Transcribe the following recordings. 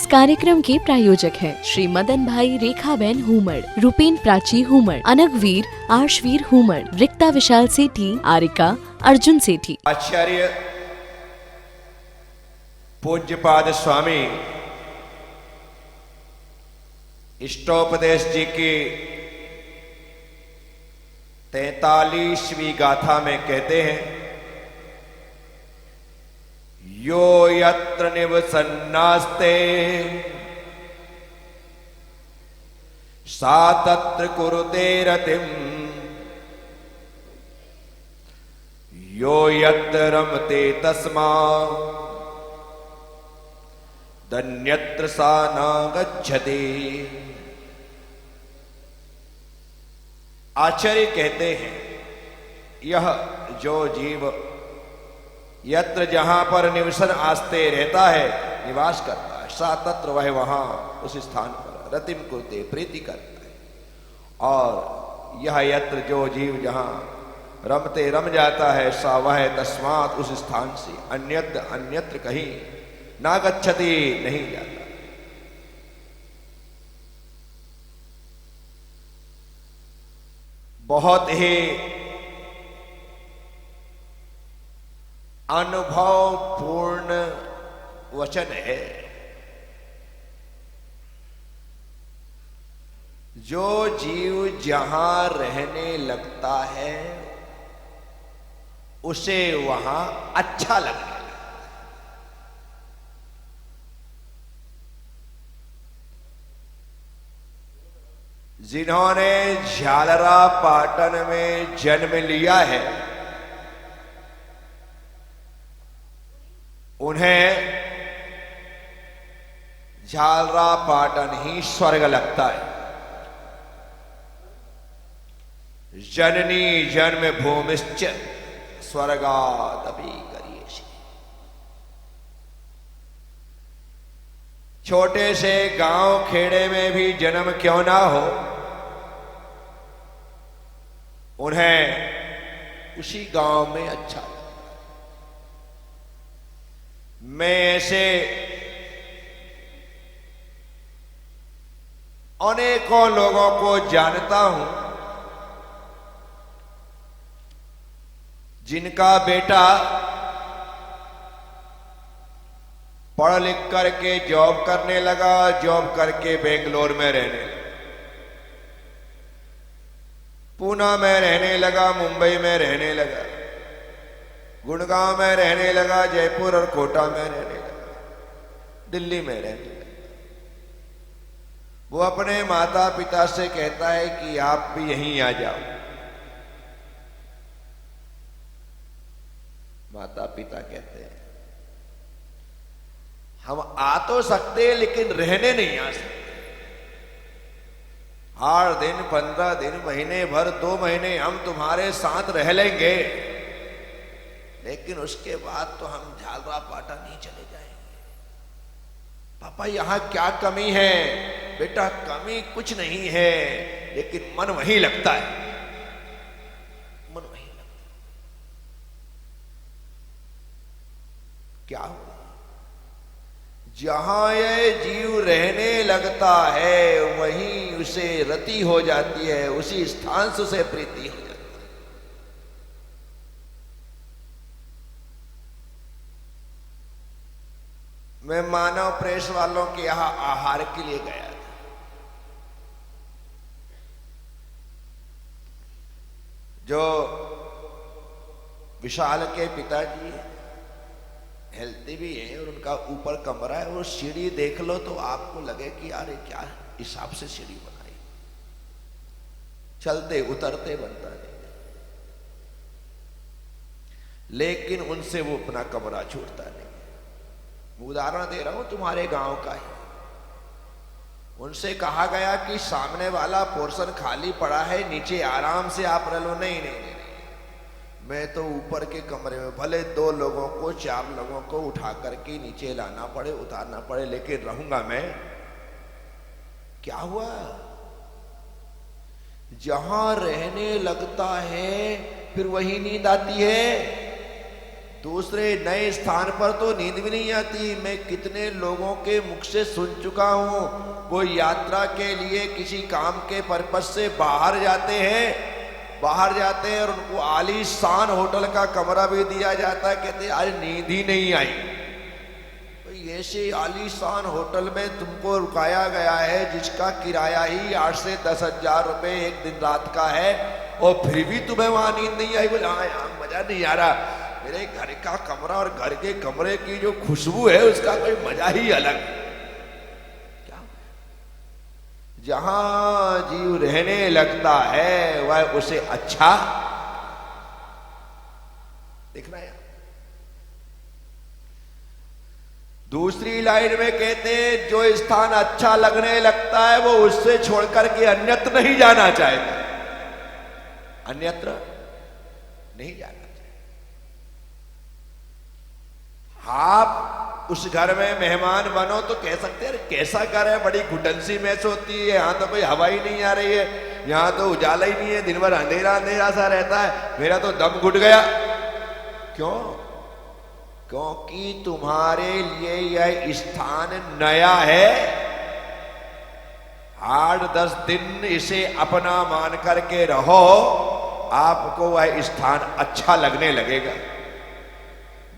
कार्यक्रम के प्रायोजक हैं श्री मदन भाई रेखाबेन हुमड़, रूपेन प्राची हुमड़, अनगवीर आर्शवीर हुमड़, रिक्ता विशाल सेठी, आरिका अर्जुन सेठी। आचार्य पूज्यपाद स्वामी इष्टोपदेश जी की 43वीं गाथा में कहते हैं, यो यत्र निवसन्नास्ते सा तत्र कुरुते रतिम, यो यत्र रमते तस्मा धन्यत्र सा न गच्छति। आचार्य कहते हैं, यह जो जीव यत्र जहां पर निवसन आस्ते रहता है, निवास करता है, सा तत्र वह वहां उस स्थान पर रतिम कुरुते प्रीति करता है। और यह यत्र जो जीव जहां रमते रम जाता है, सा वह तस्मात् उस स्थान से अन्यत्र अन्यत्र कहीं ना गच्छति नहीं जाता। बहुत ही अनुभवपूर्ण वचन है। जो जीव जहां रहने लगता है उसे वहां अच्छा लगने लगता है। जिन्होंने झालरा पाटन में जन्म लिया है, उन्हें झालरा पाटन ही स्वर्ग लगता है। जननी जन्म भूमिश्च स्वर्गादपि करिष्ये। छोटे से गांव खेड़े में भी जन्म क्यों ना हो, उन्हें उसी गांव में अच्छा लगता है। मैं ऐसे अनेकों लोगों को जानता हूं जिनका बेटा पढ़ लिख करके जॉब करने लगा, जॉब करके बेंगलोर में रहने लगा, पूना में रहने लगा, मुंबई में रहने लगा, गुड़गांव में रहने लगा, जयपुर और कोटा में रहने लगा, दिल्ली में रहने लगा। वो अपने माता पिता से कहता है कि आप भी यहीं आ जाओ। माता पिता कहते हैं, हम आ तो सकते लेकिन रहने नहीं आ सकते। 8 दिन 15 दिन महीने भर 2 महीने हम तुम्हारे साथ रह लेंगे, लेकिन उसके बाद तो हम झालरा पाटा नहीं चले जाएंगे। पापा यहां क्या कमी है? बेटा कमी कुछ नहीं है, लेकिन मन वहीं लगता है, मन वहीं लगता है। क्या हुआ? जहां यह जीव रहने लगता है वहीं उसे रति हो जाती है, उसी स्थान से उसे प्रीति हो जाती है। मैं मानव प्रेस वालों के यहां आहार के लिए गया था। जो विशाल के पिताजी हेल्थी भी हैं और उनका ऊपर कमरा है, वो सीढ़ी देख लो तो आपको लगे कि यार क्या हिसाब से सीढ़ी बनाई, चलते उतरते बनता नहीं, लेकिन उनसे वो अपना कमरा छूटता नहीं। उदाहरण दे रहा हूं तुम्हारे गांव का ही। उनसे कहा गया कि सामने वाला पोर्शन खाली पड़ा है, नीचे आराम से आप रह लो। नहीं नहीं नहीं, मैं तो ऊपर के कमरे में, भले 2 लोगों को 4 लोगों को उठा करके नीचे लाना पड़े, उतारना पड़े, लेकिन रहूंगा मैं। क्या हुआ? जहां रहने लगता है फिर वही नींद आती है। दूसरे नए स्थान पर तो नींद भी नहीं आती। मैं कितने लोगों के मुख से सुन चुका हूं, वो यात्रा के लिए किसी काम के पर्पज से बाहर जाते हैं और उनको आलीशान होटल का कमरा भी दिया जाता है, कहते हैं आज नींद ही नहीं आई। तो ऐसे आलीशान होटल में तुमको रुकाया गया है जिसका किराया ही 8 से 10 हजार रुपए एक दिन रात का है, और फिर भी तुम्हें वहां नींद नहीं आई। बोले हाँ यहाँ मजा नहीं आ रहा, मेरे घर का कमरा और घर के कमरे की जो खुशबू है उसका कोई मजा ही अलग। क्या जहां जीव रहने लगता है वह उसे अच्छा देखना है। दूसरी लाइन में कहते हैं जो स्थान अच्छा लगने लगता है वो उससे छोड़कर के अन्यत्र नहीं जाना चाहेगा, अन्यत्र नहीं जाना। आप उस घर में मेहमान बनो तो कह सकते हैं कैसा घर है, बड़ी घुटन सी मैस होती है, यहां तो कोई हवा ही नहीं आ रही है, यहां तो उजाला ही नहीं है, दिन भर अंधेरा अंधेरा सा रहता है, मेरा तो दम घुट गया। क्यों? क्योंकि तुम्हारे लिए यह स्थान नया है। 8-10 दिन इसे अपना मान करके रहो, आपको वह स्थान अच्छा लगने लगेगा।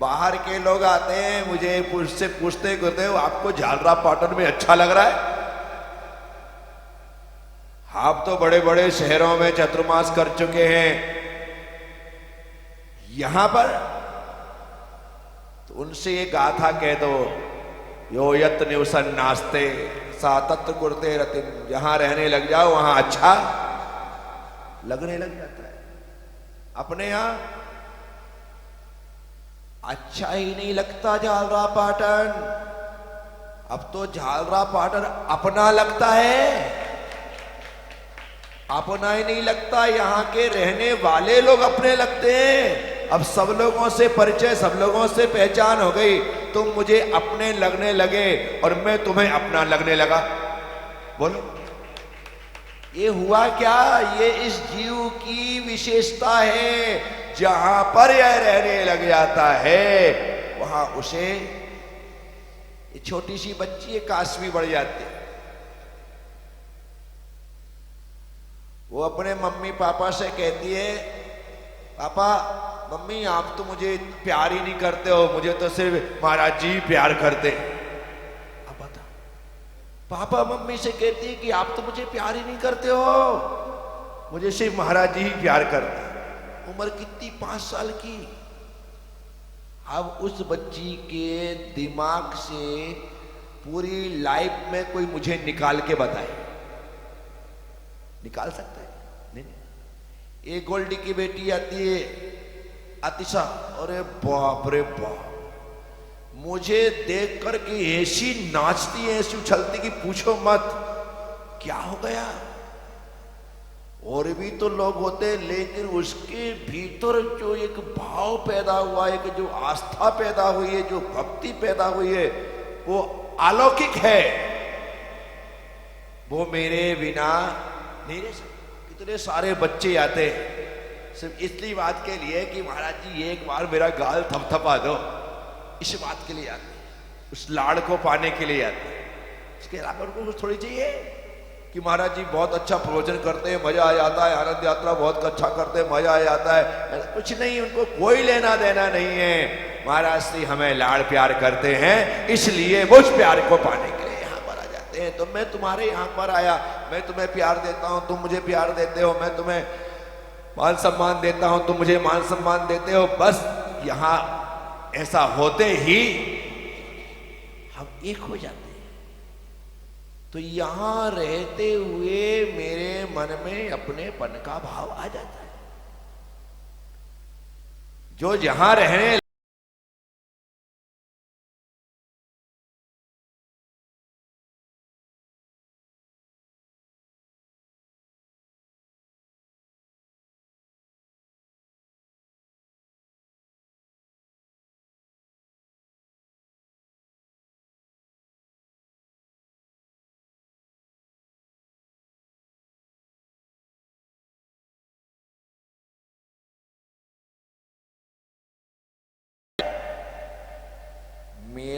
बाहर के लोग आते हैं, मुझे उससे पूछते कहते हो आपको झालरापाटन में अच्छा लग रहा है? आप तो बड़े बड़े शहरों में चतुर्मास कर चुके हैं, यहां पर तो उनसे ये गाथा कह दो, यो यत निवसन नास्ते सा तत्र कुरते रतिन, जहां रहने लग जाओ वहां अच्छा लगने लग जाता है। अपने यहां अच्छा ही नहीं लगता झालरापाटन, अब तो झालरापाटन अपना लगता है, अपना ही नहीं लगता, यहाँ के रहने वाले लोग अपने लगते हैं। अब सब लोगों से परिचय, सब लोगों से पहचान हो गई, तुम मुझे अपने लगने लगे और मैं तुम्हें अपना लगने लगा। बोलो ये हुआ क्या? ये इस जीव की विशेषता है, जहां पर यह रहने लग जाता है वहां उसे छोटी सी बच्ची एक काशवी बढ़ जाती है। वो अपने मम्मी पापा से कहती है, पापा मम्मी आप तो मुझे प्यार ही नहीं करते हो, मुझे तो सिर्फ महाराज जी प्यार करते। अब बता, पापा मम्मी से कहती है कि आप तो मुझे प्यार ही नहीं करते हो, मुझे सिर्फ महाराज जी ही प्यार करते। उम्र कितनी? 5 साल की। अब उस बच्ची के दिमाग से पूरी लाइफ में कोई मुझे निकाल के बताए, निकाल सकता है? नहीं। एक गोल्डी की बेटी आती है अतिशा, अरे बाप रे बाप, मुझे देख कर के ऐसी नाचती है, ऐसी उछलती कि पूछो मत क्या हो गया। और भी तो लोग होते, लेकिन उसके भीतर जो एक भाव पैदा हुआ है, कि जो आस्था पैदा हुई है, जो भक्ति पैदा हुई है, वो अलौकिक है, वो मेरे बिना नहीं रह सकते। कितने सारे बच्चे आते हैं सिर्फ इसलिए बात के लिए कि महाराज जी एक बार मेरा गाल थपथपा दो, इस बात के लिए आते, उस लाड़ को पाने के लिए आते। इसके अलावा उनको कुछ थोड़ी चाहिए कि महाराज जी बहुत अच्छा प्रवचन करते हैं, मजा आ जाता है, आनंद यात्रा बहुत अच्छा करते हैं, मजा आ जाता है, कुछ नहीं, उनको कोई लेना देना नहीं है। महाराज श्री हमें लाड़ प्यार करते हैं, इसलिए वो उस प्यार को पाने के लिए यहाँ पर आ जाते हैं। तो मैं तुम्हारे यहाँ पर आया, मैं तुम्हें प्यार देता हूँ, तुम मुझे प्यार देते हो, मैं तुम्हें मान सम्मान देता हूँ, तुम मुझे मान सम्मान देते हो। बस यहाँ ऐसा होते ही हम एक हो जाते हैं। तो यहां रहते हुए मेरे मन में अपनेपन का भाव आ जाता है। जो जहां रहने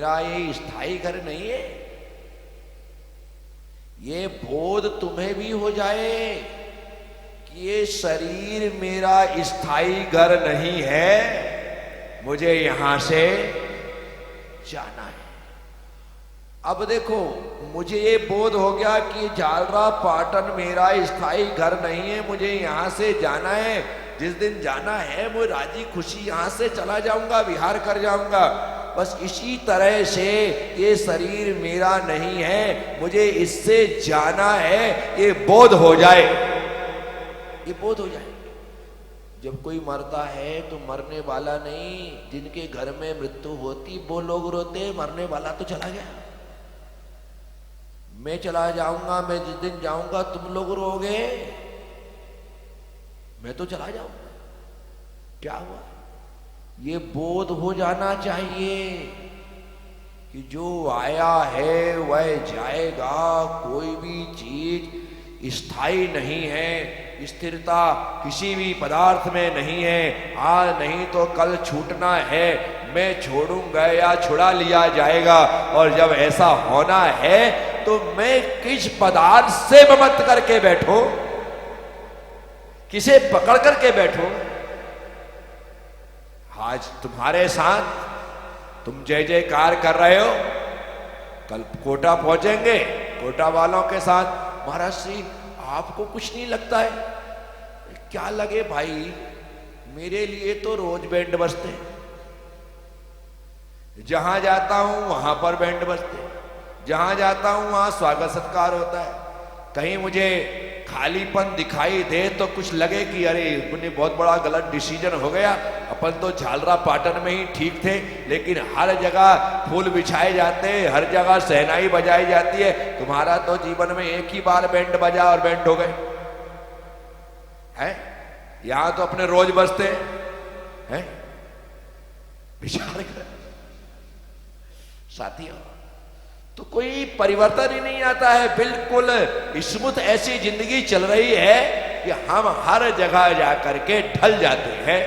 मेरा ये स्थायी घर नहीं है। ये बोध तुम्हें भी हो जाए कि ये शरीर मेरा स्थायी घर नहीं है, मुझे यहां से जाना है। अब देखो, मुझे ये बोध हो गया कि झालरा पाटन मेरा स्थायी घर नहीं है, मुझे यहां से जाना है। जिस दिन जाना है वो राजी खुशी यहां से चला जाऊंगा, विहार कर जाऊंगा। बस इसी तरह से ये शरीर मेरा नहीं है, मुझे इससे जाना है, ये बोध हो जाए, ये बोध हो जाए। जब कोई मरता है तो मरने वाला नहीं, जिनके घर में मृत्यु होती वो लोग रोते, मरने वाला तो चला गया। मैं चला जाऊंगा, मैं जिस दिन जाऊंगा तुम लोग रोगे, मैं तो चला जाऊंगा। क्या हुआ? ये बोध हो जाना चाहिए कि जो आया है वह जाएगा, कोई भी चीज स्थायी नहीं है, स्थिरता किसी भी पदार्थ में नहीं है। आज नहीं तो कल छूटना है, मैं छोड़ूंगा या छुड़ा लिया जाएगा। और जब ऐसा होना है तो मैं किस पदार्थ से ममत करके बैठूं, किसे पकड़ करके बैठूं? आज तुम्हारे साथ तुम जय जयकार कर रहे हो, कल कोटा पहुंचेंगे, कोटा वालों के साथ महाराज श्री आपको कुछ नहीं लगता है? क्या लगे भाई, मेरे लिए तो रोज बैंड बजते हैं, जहां जाता हूं वहां पर बैंड बजते हैं, जहां जाता हूं वहां स्वागत सत्कार होता है। कहीं मुझे खालीपन दिखाई दे तो कुछ लगे कि अरे अपने बहुत बड़ा गलत डिसीजन हो गया, अपन तो झालरा पाटन में ही ठीक थे, लेकिन हर जगह फूल बिछाए जाते हैं, हर जगह सहनाई बजाई जाती है। तुम्हारा तो जीवन में एक ही बार बैंड बजा और बैंड हो गए हैं। यहां तो अपने रोज बजते हैं। विचार कर साथियों, तो कोई परिवर्तन ही नहीं आता है, बिल्कुल स्मूथ ऐसी जिंदगी चल रही है कि हम हर जगह जाकर के ढल जाते हैं।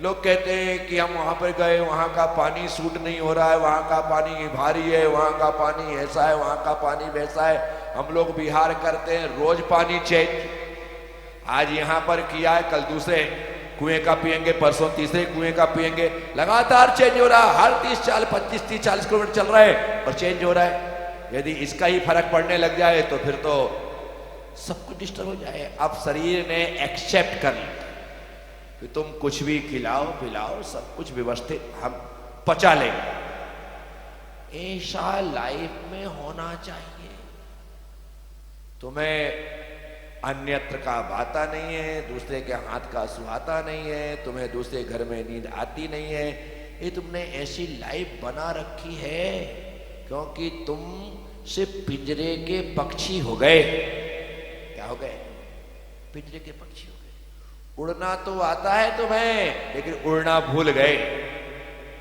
लोग कहते हैं कि हम वहां पर गए, वहां का पानी सूट नहीं हो रहा है, वहां का पानी भारी है, वहां का पानी ऐसा है, वहां का पानी वैसा है। हम लोग विहार करते हैं, रोज पानी चेंज, आज यहां पर किया है, कल दूसरे कुएं का पिएंगे, परसों तीसरे कुएं का पिएंगे, लगातार चेंज हो रहा है। हर 25-30-40 किलोमीटर चल रहा है और चेंज हो रहा है। यदि इसका ही फर्क पड़ने लग जाए तो फिर तो सब कुछ डिस्टर्ब हो जाए। अब शरीर ने एक्सेप्ट कर लिया कि तुम कुछ भी खिलाओ पिलाओ, सब कुछ व्यवस्थित हम पचा लेंगे। ऐसा लाइफ में होना चाहिए। तुम्हें अन्यत्र का भाता नहीं है, दूसरे के हाथ का सुहाता नहीं है, तुम्हें दूसरे घर में नींद आती नहीं है। ये तुमने ऐसी लाइफ बना रखी है क्योंकि तुम सिर्फ पिंजरे के पक्षी हो गए। क्या हो गए? पिंजरे के पक्षी हो गए। उड़ना तो आता है तुम्हें, लेकिन उड़ना भूल गए।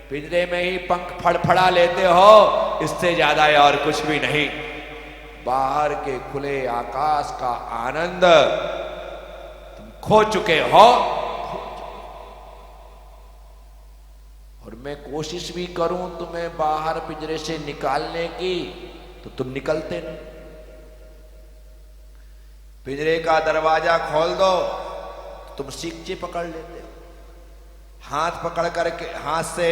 पिंजरे में ही पंख फड़फड़ा लेते हो, इससे ज्यादा और कुछ भी नहीं। बाहर के खुले आकाश का आनंद तुम खो चुके हो। और मैं कोशिश भी करूं तुम्हें बाहर पिंजरे से निकालने की तो तुम निकलते नहीं। पिंजरे का दरवाजा खोल दो तुम सींचे पकड़ लेते हो, हाथ पकड़ करके, हाथ से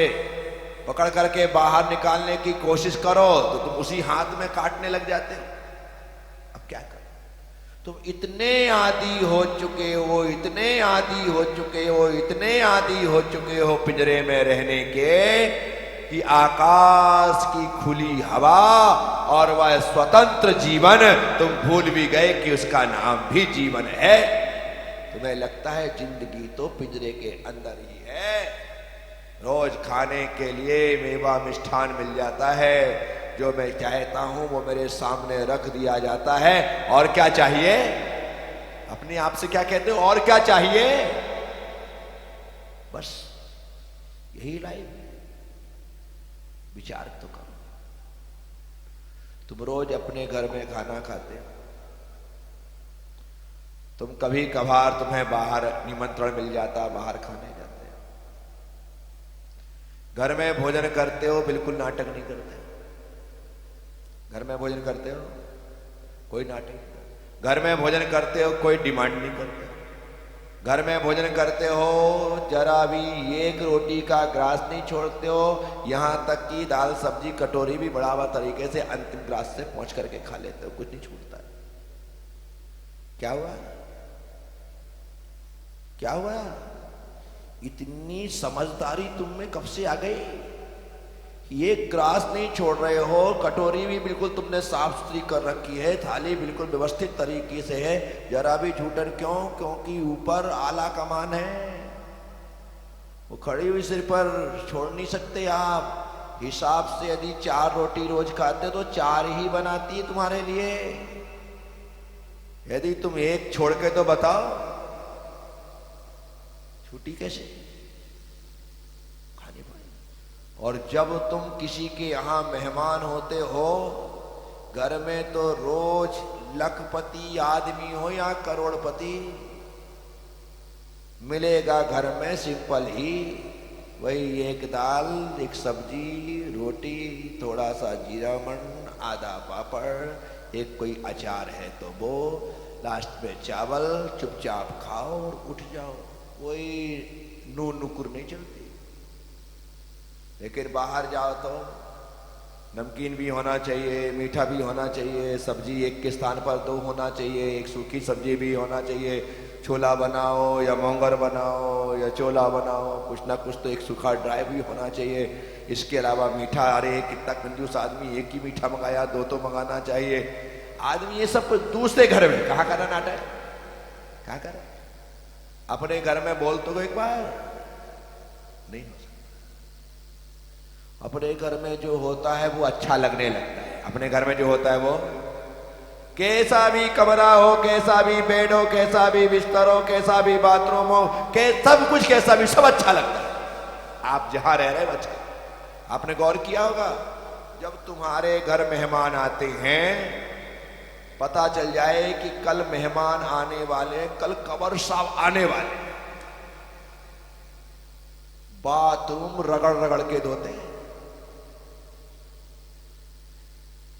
पकड़ करके बाहर निकालने की कोशिश करो तो तुम उसी हाथ में काटने लग जाते हो। अब क्या करो? तुम इतने आदी हो चुके हो, इतने आदी हो चुके हो, इतने आदी हो चुके हो पिंजरे में रहने के कि आकाश की खुली हवा और वह स्वतंत्र जीवन तुम भूल भी गए कि उसका नाम भी जीवन है। तुम्हें लगता है जिंदगी तो पिंजरे के अंदर ही है। रोज खाने के लिए मेवा मिष्ठान मिल जाता है, जो मैं चाहता हूं वो मेरे सामने रख दिया जाता है। और क्या चाहिए? अपने आप से क्या कहते हो? और क्या चाहिए? बस यही लाइफ। विचार तो करो। तुम रोज अपने घर में खाना खाते हो, तुम कभी कभार तुम्हें बाहर निमंत्रण मिल जाता, बाहर खाने जाते हो। घर में भोजन करते हो, बिल्कुल नाटक नहीं करते। घर में भोजन करते हो, कोई नाटक नहीं करते। घर में भोजन करते हो, कोई डिमांड नहीं करते। घर में भोजन करते हो, जरा भी एक रोटी का ग्रास नहीं छोड़ते हो, यहां तक कि दाल सब्जी कटोरी भी बराबर तरीके से अंतिम ग्रास से पहुंच करके खा लेते हो, कुछ नहीं छूटता है। क्या हुआ? क्या हुआ? इतनी समझदारी तुम में कब से आ गई? ये ग्रास नहीं छोड़ रहे हो, कटोरी भी बिल्कुल तुमने साफ सुथरी कर रखी है, थाली बिल्कुल व्यवस्थित तरीके से है, जरा भी झूठन क्यों? क्योंकि ऊपर आला कमान है, वो खड़ी हुई सिर पर छोड़ नहीं सकते आप। हिसाब से यदि 4 रोटी रोज खाते तो 4 ही बनाती है तुम्हारे लिए। यदि तुम एक छोड़ के तो बताओ छूटी कैसे? और जब तुम किसी के यहां मेहमान होते हो, घर में तो रोज लखपति आदमी हो या करोड़पति, मिलेगा घर में सिंपल ही वही एक दाल, एक सब्जी, रोटी, थोड़ा सा जीरा मर्च, आधा पापड़, एक कोई अचार है तो वो, लास्ट में चावल, चुपचाप खाओ और उठ जाओ। कोई नून नुकुर नहीं चलती। लेकिन बाहर जाओ तो नमकीन भी होना चाहिए, मीठा भी होना चाहिए, सब्जी एक के स्थान पर 2 होना चाहिए, एक सूखी सब्जी भी होना चाहिए, छोला बनाओ या मोंगर बनाओ या चोला बनाओ, कुछ ना कुछ तो एक सूखा ड्राई भी होना चाहिए। इसके अलावा मीठा, अरे कितना कंजूस आदमी, एक ही मीठा मंगाया, 2 तो मंगाना चाहिए। आदमी ये सब दूसरे घर में कहाँ कर रहा नाटक? कहाँ कर रहा? अपने घर में बोल तो एक बार नहीं हो सकता। अपने घर में जो होता है वो अच्छा लगने लगता है। अपने घर में जो होता है वो, कैसा भी कमरा हो, कैसा भी बेड हो, कैसा भी बिस्तर हो, कैसा भी बाथरूम हो, सब कुछ कैसा भी, सब अच्छा लगता है। आप जहां रह रहे हो अच्छा। आपने गौर किया होगा, जब तुम्हारे घर मेहमान आते हैं, पता चल जाए कि कल मेहमान आने वाले, कल कबर साहब आने वाले, बाथरूम रगड़ रगड़ के धोते हैं।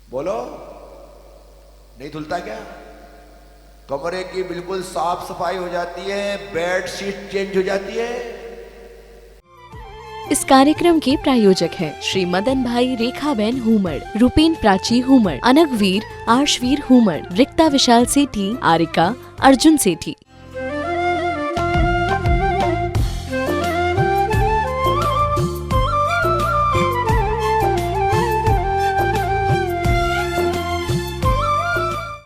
बोलो, नहीं धुलता क्या? कमरे की बिल्कुल साफ सफाई हो जाती है, बेड शीट चेंज हो जाती है। इस कार्यक्रम के प्रायोजक हैं श्री मदन भाई रेखाबेन हुमड़, रूपेन प्राची हुमड़, अनगवीर आर्शवीर हुमड़, रिक्ता विशाल सेठी, आरिका अर्जुन सेठी।